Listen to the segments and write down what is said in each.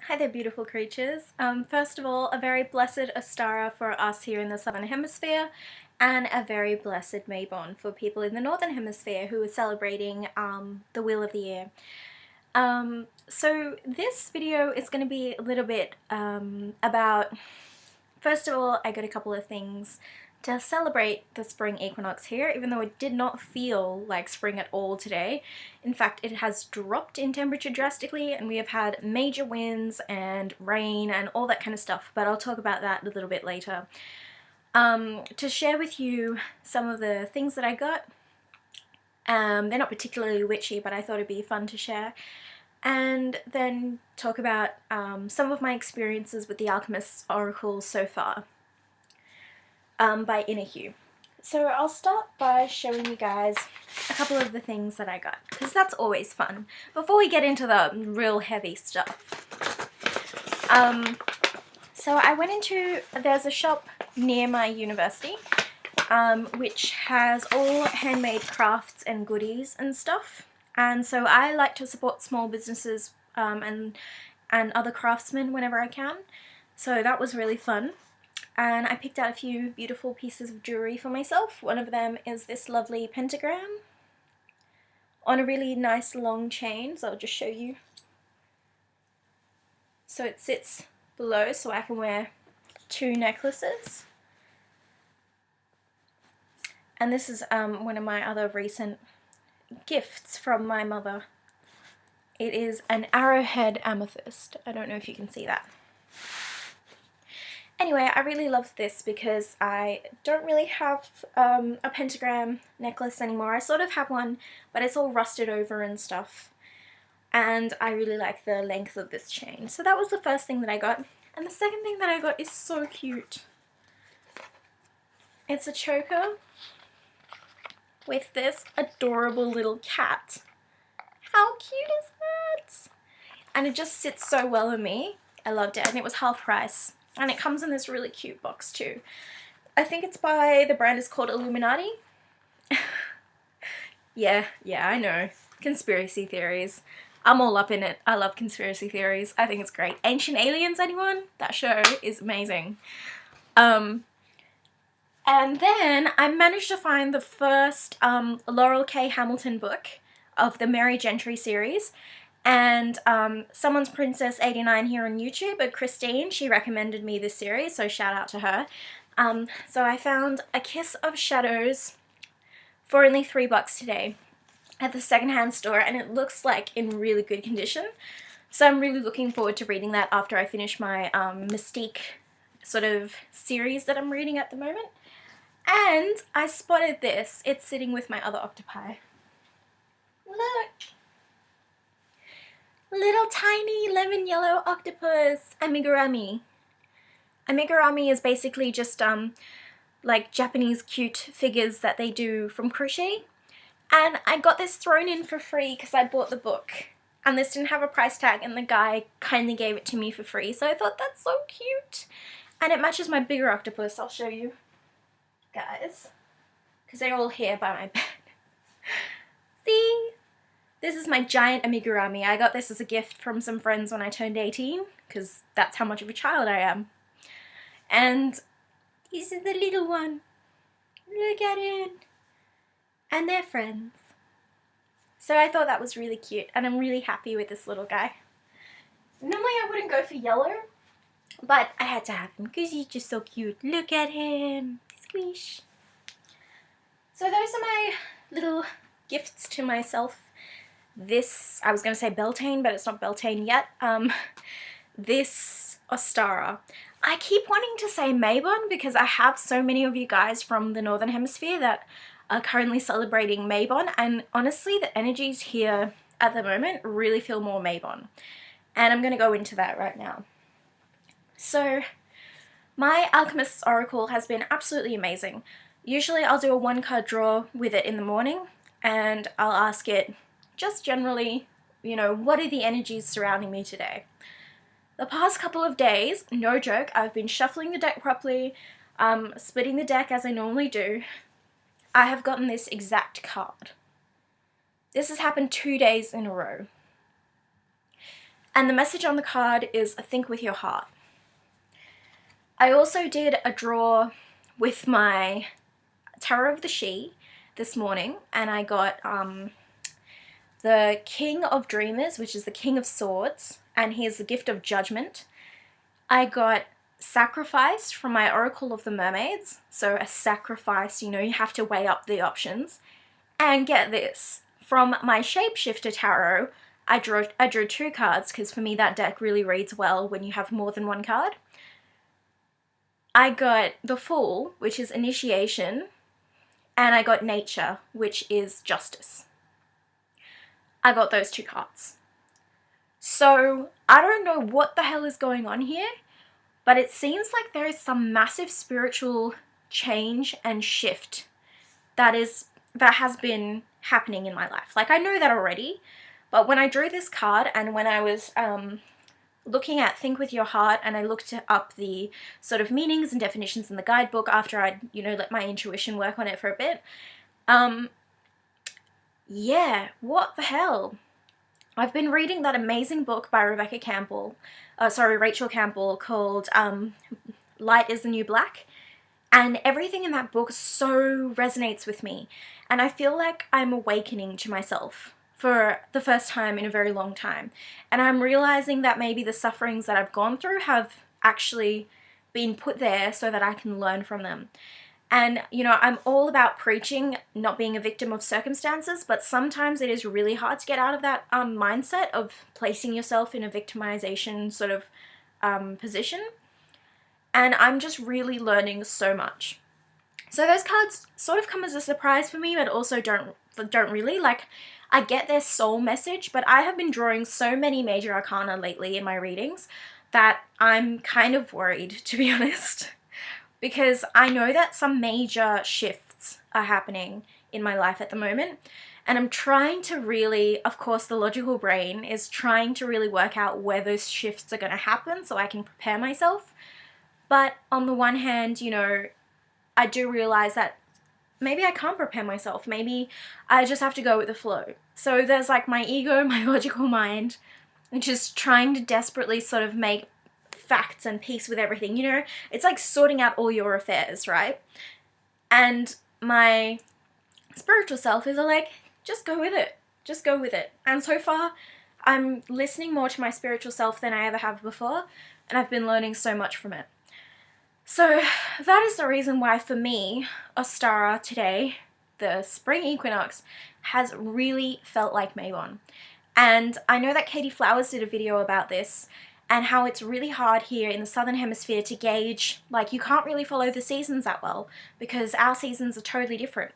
Hi there, beautiful creatures. First of all, a very blessed Ostara for us here in the Southern Hemisphere, and a very blessed Mabon for people in the Northern Hemisphere who are celebrating the Wheel of the Year. So this video is going to be a little bit about, first of all, I got a couple of things to celebrate the spring equinox here, even though it did not feel like spring at all today. In fact, it has dropped in temperature drastically and we have had major winds and rain and all that kind of stuff, but I'll talk about that a little bit later. To share with you some of the things that I got. They're not particularly witchy, but I thought it'd be fun to share. And then talk about some of my experiences with the Alchemist's oracles so far. By Inner Hue. So I'll start by showing you guys a couple of the things that I got, because that's always fun, before we get into the real heavy stuff. So I went into, there's a shop near my university, which has all handmade crafts and goodies and stuff, and so I like to support small businesses and other craftsmen whenever I can, so that was really fun. And I picked out a few beautiful pieces of jewellery for myself. One of them is this lovely pentagram on a really nice long chain, so I'll just show you. So it sits below so I can wear two necklaces. And this is one of my other recent gifts from my mother. It is an arrowhead amethyst. I don't know if you can see that. Anyway, I really love this because I don't really have a pentagram necklace anymore. I sort of have one, but it's all rusted over and stuff. And I really like the length of this chain. So that was the first thing that I got. And the second thing that I got is so cute. It's a choker with this adorable little cat. How cute is that? And it just sits so well on me. I loved it, and it was half price. And it comes in this really cute box too. I think it's by, the brand is called Illuminati. yeah, I know. Conspiracy theories. I'm all up in it. I love conspiracy theories. I think it's great. Ancient Aliens, anyone? That show is amazing. And then I managed to find the first Laurel K. Hamilton book of the Mary Gentry series. And Someone's Princess 89 here on YouTube, Christine, she recommended me this series, so shout out to her. So I found A Kiss of Shadows for only $3 today at the secondhand store, and it looks like in really good condition. So I'm really looking forward to reading that after I finish my Mystique sort of series that I'm reading at the moment. And I spotted this. It's sitting with my other octopi. Look! Little tiny lemon yellow octopus, amigurumi. Amigurumi is basically just like Japanese cute figures that they do from crochet. And I got this thrown in for free because I bought the book. And this didn't have a price tag, and the guy kindly gave it to me for free. So I thought that's so cute. And it matches my bigger octopus. I'll show you guys, because they're all here by my bed. See? This is my giant amigurumi. I got this as a gift from some friends when I turned 18, because that's how much of a child I am. And this is the little one. Look at it. And they're friends. So I thought that was really cute, and I'm really happy with this little guy. Normally I wouldn't go for yellow, but I had to have him because he's just so cute. Look at him. Squish. So those are my little gifts to myself. This, I was going to say Beltane, but it's not Beltane yet. This Ostara. I keep wanting to say Mabon because I have so many of you guys from the Northern Hemisphere that are currently celebrating Mabon, and honestly the energies here at the moment really feel more Mabon. And I'm going to go into that right now. So my Alchemist's Oracle has been absolutely amazing. Usually I'll do a 1-card draw with it in the morning, and I'll ask it just generally, you know, what are the energies surrounding me today? The past couple of days, no joke, I've been shuffling the deck properly, splitting the deck as I normally do. I have gotten this exact card. This has happened 2 days in a row. And the message on the card is think with your heart. I also did a draw with my Tarot of the She this morning, and I got the King of Dreamers, which is the King of Swords, and he is the gift of judgment. I got Sacrifice from my Oracle of the Mermaids, so a sacrifice, you know, you have to weigh up the options. And get this, from my Shapeshifter Tarot, I drew 2 cards, because for me that deck really reads well when you have more than one card. I got the Fool, which is initiation, and I got Nature, which is justice. I got those 2 cards. So I don't know what the hell is going on here, but it seems like there is some massive spiritual change and shift that has been happening in my life. Like, I know that already, but when I drew this card and when I was looking at Think with Your Heart, and I looked up the sort of meanings and definitions in the guidebook after I'd, you know, let my intuition work on it for a bit, yeah, what the hell? I've been reading that amazing book by Rachel Campbell called Light is the New Black, and everything in that book so resonates with me, and I feel like I'm awakening to myself for the first time in a very long time, and I'm realizing that maybe the sufferings that I've gone through have actually been put there so that I can learn from them. And, you know, I'm all about preaching not being a victim of circumstances, but sometimes it is really hard to get out of that mindset of placing yourself in a victimization sort of position. And I'm just really learning so much. So those cards sort of come as a surprise for me, but also don't really. Like, I get their soul message, but I have been drawing so many major arcana lately in my readings that I'm kind of worried, to be honest. Because I know that some major shifts are happening in my life at the moment, and I'm trying to really, of course, the logical brain is trying to really work out where those shifts are going to happen so I can prepare myself. But on the one hand, you know, I do realize that maybe I can't prepare myself. Maybe I just have to go with the flow. So there's like my ego, my logical mind, which is trying to desperately sort of make facts and peace with everything, you know, it's like sorting out all your affairs, right? And my spiritual self is like, just go with it. And so far I'm listening more to my spiritual self than I ever have before, and I've been learning so much from it. So that is the reason why for me Ostara today, the spring equinox, has really felt like Mabon. And I know that Katie Flowers did a video about this and how it's really hard here in the Southern Hemisphere to gauge, like, you can't really follow the seasons that well because our seasons are totally different.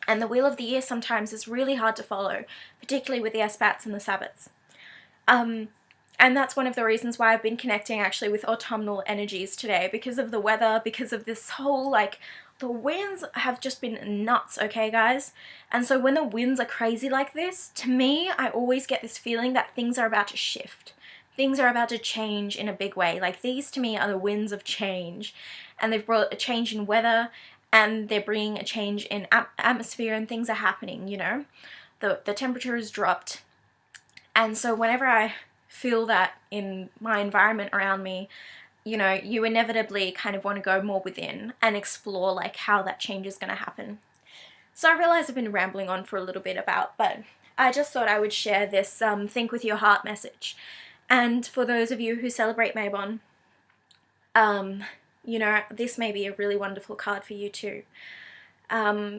And the wheel of the year sometimes is really hard to follow, particularly with the Espats and the Sabbats. And that's one of the reasons why I've been connecting actually with autumnal energies today, because of the weather, because of this whole, like, the winds have just been nuts, okay guys? And so when the winds are crazy like this, to me, I always get this feeling that things are about to shift. Things are about to change in a big way. Like, these to me are the winds of change, and they've brought a change in weather, and they're bringing a change in atmosphere, and things are happening, you know? The temperature has dropped, and so whenever I feel that in my environment around me, you know, you inevitably kind of want to go more within and explore like how that change is going to happen. So I realize I've been rambling on for a little bit but I just thought I would share this think with your heart message. And for those of you who celebrate Mabon, you know, this may be a really wonderful card for you too.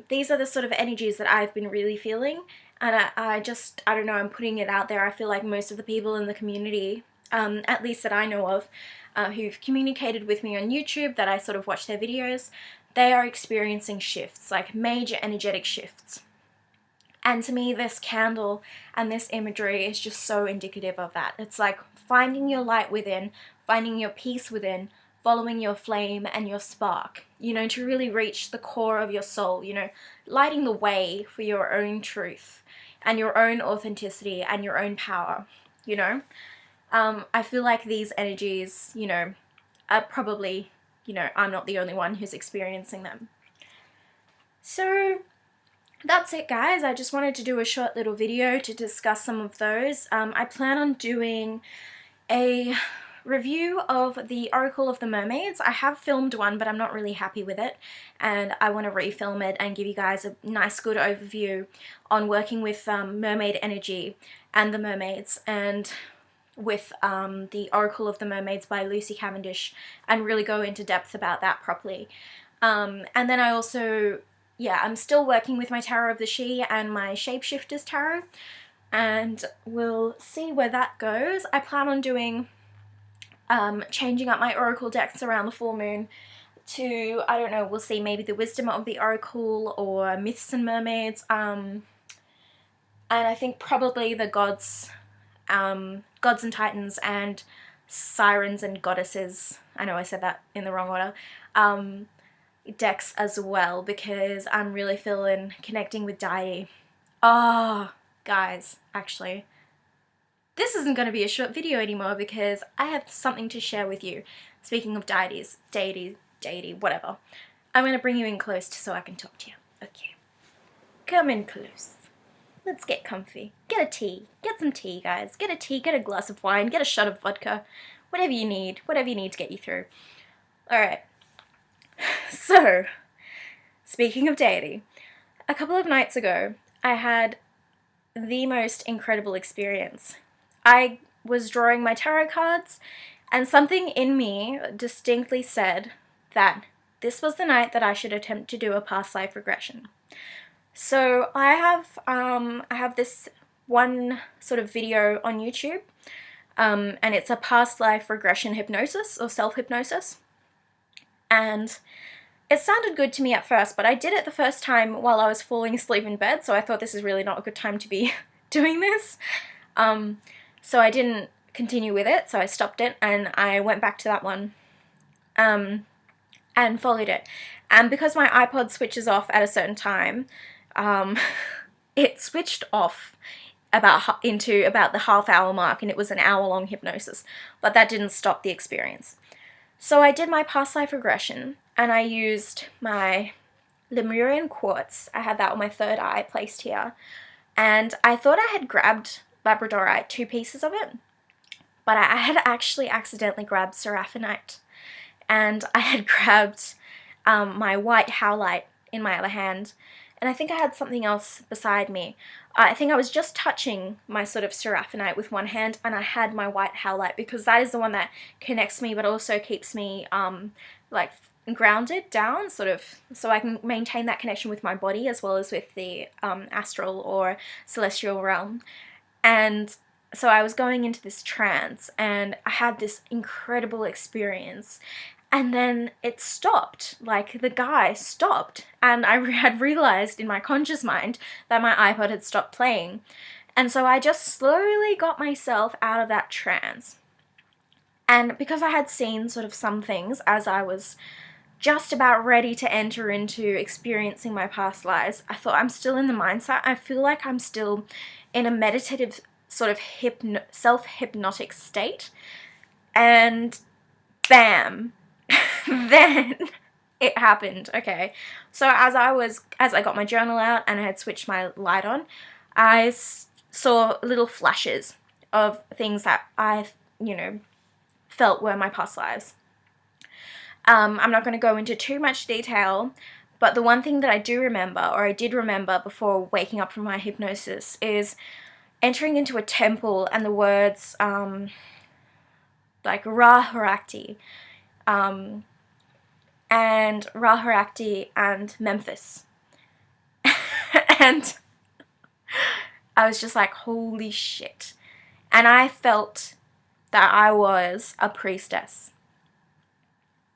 These are the sort of energies that I've been really feeling, and I don't know, I'm putting it out there. I feel like most of the people in the community, at least that I know of, who've communicated with me on YouTube, that I sort of watch their videos, they are experiencing shifts, like major energetic shifts. And to me, this candle and this imagery is just so indicative of that. It's like finding your light within, finding your peace within, following your flame and your spark, you know, to really reach the core of your soul, you know, lighting the way for your own truth and your own authenticity and your own power, you know. I feel like these energies, you know, are probably, you know, I'm not the only one who's experiencing them. So that's it, guys. I just wanted to do a short little video to discuss some of those. I plan on doing a review of the Oracle of the Mermaids. I have filmed one, but I'm not really happy with it, and I want to refilm it and give you guys a nice good overview on working with mermaid energy and the mermaids, and with the Oracle of the Mermaids by Lucy Cavendish, and really go into depth about that properly. And then I also, yeah, I'm still working with my Tarot of the She and my Shapeshifters Tarot, and we'll see where that goes. I plan on doing changing up my oracle decks around the full moon to, I don't know, we'll see, maybe the Wisdom of the Oracle or Myths and Mermaids, and I think probably the gods and Titans and Sirens and Goddesses, I know I said that in the wrong order, decks as well, because I'm really feeling connecting with deity. Oh, guys, actually, this isn't going to be a short video anymore because I have something to share with you. Speaking of deities, deity, whatever. I'm going to bring you in close so I can talk to you. Okay. Come in close. Let's get comfy. Get a tea. Get some tea, guys. Get a tea, get a glass of wine, get a shot of vodka. Whatever you need to get you through. Alright. So, speaking of deity, a couple of nights ago, I had the most incredible experience. I was drawing my tarot cards, and something in me distinctly said that this was the night that I should attempt to do a past life regression. So I have this one sort of video on YouTube, and it's a past life regression hypnosis or self-hypnosis, and it sounded good to me at first, but I did it the first time while I was falling asleep in bed, so I thought this is really not a good time to be doing this. So I didn't continue with it, so I stopped it, and I went back to that one, and followed it. And because my iPod switches off at a certain time, it switched off into about the half-hour mark, and it was an hour-long hypnosis, but that didn't stop the experience. So I did my past life regression, and I used my Lemurian quartz. I had that on my third eye placed here, and I thought I had grabbed Labradorite, 2 pieces of it, but I had actually accidentally grabbed Seraphonite, and I had grabbed my white howlite in my other hand, and I think I had something else beside me. I think I was just touching my sort of Seraphonite with one hand, and I had my white howlite, because that is the one that connects me but also keeps me like grounded down, sort of, so I can maintain that connection with my body as well as with the astral or celestial realm. And so I was going into this trance, and I had this incredible experience, and then it stopped. Like, the guy stopped, and I had realized in my conscious mind that my iPod had stopped playing, and so I just slowly got myself out of that trance. And because I had seen sort of some things as I was just about ready to enter into experiencing my past lives, I thought, I'm still in the mindset. I feel like I'm still in a meditative sort of self-hypnotic state, and bam, then it happened. Okay, so as I got my journal out and I had switched my light on, I saw little flashes of things that I, felt were my past lives. I'm not going to go into too much detail, but the one thing that I do remember, or I did remember before waking up from my hypnosis, is entering into a temple and the words like Ra-Harakti, and Ra-Harakti and Memphis. And I was just like, holy shit. And I felt that I was a priestess,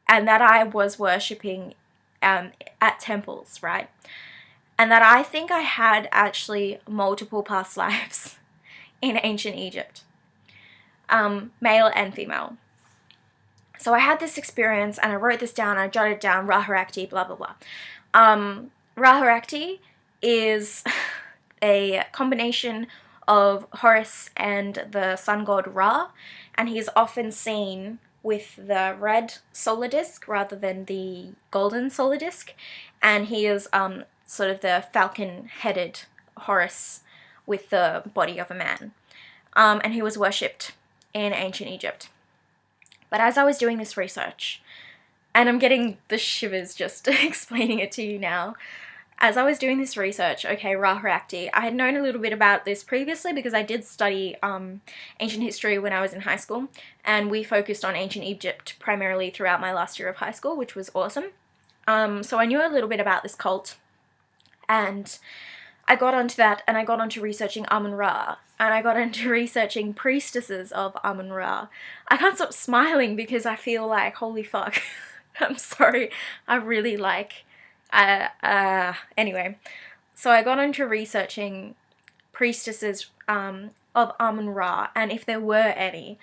and that I was worshipping at temples, right? And that I think I had actually multiple past lives in ancient Egypt, male and female. So I had this experience, and I wrote this down, I jotted down Ra-Harakti, blah, blah, blah. Ra-Harakti is a combination of Horus and the sun god Ra, and he's often seen with the red solar disk rather than the golden solar disk, and he is sort of the falcon-headed Horus with the body of a man. And he was worshipped in ancient Egypt. But as I was doing this research, and I'm getting the shivers just explaining it to you now, as I was doing this research, okay, Ra-Horakhti, I had known a little bit about this previously because I did study ancient history when I was in high school, and we focused on ancient Egypt primarily throughout my last year of high school, which was awesome. So I knew a little bit about this cult, and I got onto that, and I got onto researching Amun-Ra, and I got into researching priestesses of Amun-Ra. I can't stop smiling because I feel like, holy fuck, I'm sorry, I really like... anyway, so I got into researching priestesses of Amun-Ra, and if there were any,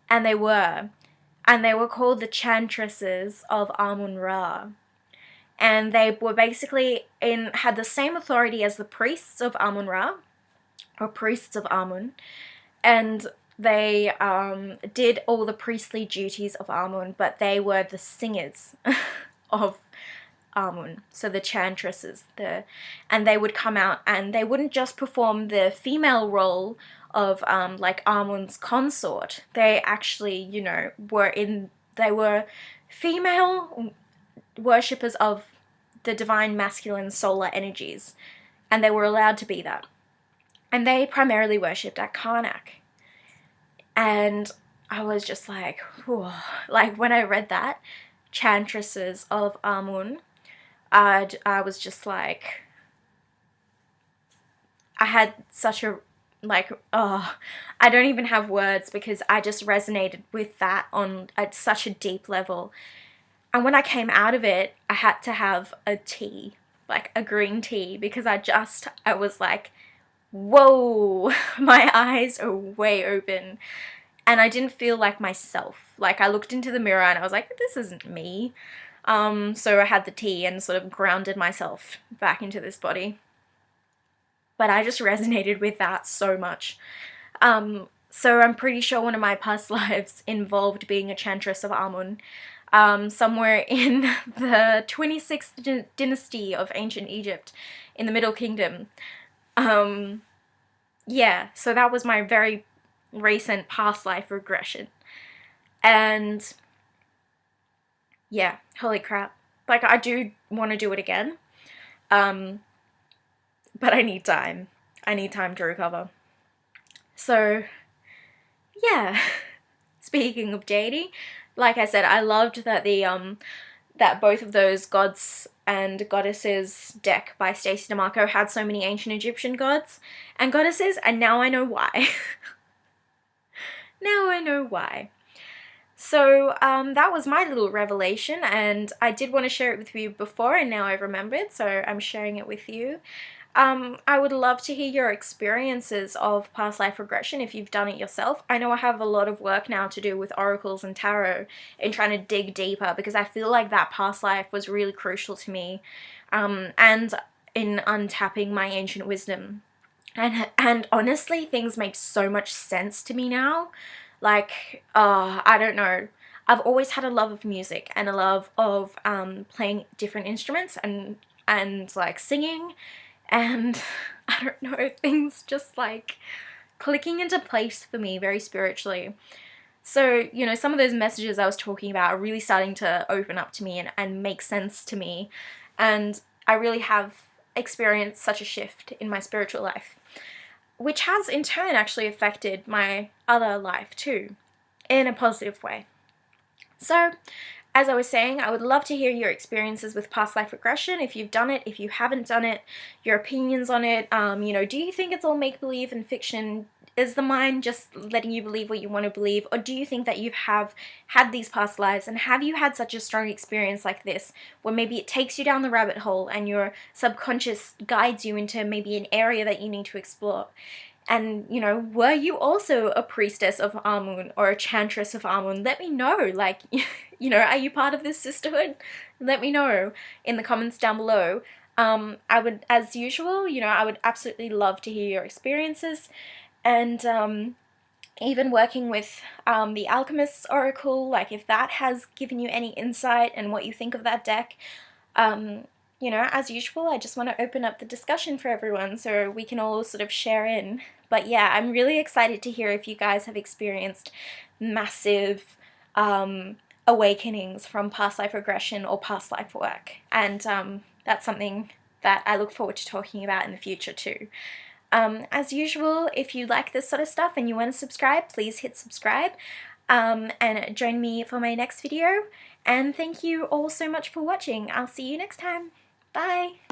and they were called the Chantresses of Amun-Ra, and they were basically had the same authority as the priests of Amun-Ra, or priests of Amun, and they did all the priestly duties of Amun, but they were the singers of Amun, so the chantresses, and they would come out and they wouldn't just perform the female role of like Amun's consort. They actually, you know, they were female worshippers of the divine masculine solar energies, and they were allowed to be that. And they primarily worshipped at Karnak. And I was just like, whew. Like when I read that, chantresses of Amun, I was just like, I had such a, like, oh, I don't even have words because I just resonated with that at such a deep level. And when I came out of it, I had to have a tea, like a green tea, because I was like, whoa, my eyes are way open. And I didn't feel like myself. Like I looked into the mirror and I was like, this isn't me. So I had the tea and sort of grounded myself back into this body. But I just resonated with that so much. So I'm pretty sure one of my past lives involved being a chantress of Amun, somewhere in the 26th dynasty of ancient Egypt in the Middle Kingdom. Yeah, so that was my very recent past life regression. And yeah, holy crap. Like, I do want to do it again. But I need time. I need time to recover. So, yeah. Speaking of deity, like I said, I loved that that both of those gods and goddesses deck by Stacey DeMarco had so many ancient Egyptian gods and goddesses, and now I know why. Now I know why. So that was my little revelation, and I did want to share it with you before, and now I've remembered, so I'm sharing it with you. I would love to hear your experiences of past life regression if you've done it yourself. I know I have a lot of work now to do with oracles and tarot in trying to dig deeper, because I feel like that past life was really crucial to me, and in untapping my ancient wisdom. And honestly, things make so much sense to me now. Like, I don't know. I've always had a love of music and a love of playing different instruments and like singing, and I don't know, things just like clicking into place for me very spiritually. So, you know, some of those messages I was talking about are really starting to open up to me and make sense to me, and I really have experienced such a shift in my spiritual life, which has in turn actually affected my other life too, in a positive way. So, as I was saying, I would love to hear your experiences with past life regression, if you've done it, if you haven't done it, your opinions on it. You know, do you think it's all make-believe and fiction? Is the mind just letting you believe what you want to believe? Or do you think that you have had these past lives, and have you had such a strong experience like this, where maybe it takes you down the rabbit hole and your subconscious guides you into maybe an area that you need to explore? And, you know, were you also a priestess of Amun or a chantress of Amun? Let me know. Like, you know, are you part of this sisterhood? Let me know in the comments down below. I would, as usual, you know, I would absolutely love to hear your experiences. And even working with the Alchemist oracle, like if that has given you any insight and what you think of that deck, you know, as usual, I just want to open up the discussion for everyone so we can all sort of share in. But yeah, I'm really excited to hear if you guys have experienced massive awakenings from past life regression or past life work. And that's something that I look forward to talking about in the future too. As usual, if you like this sort of stuff and you want to subscribe, please hit subscribe and join me for my next video. And thank you all so much for watching. I'll see you next time. Bye!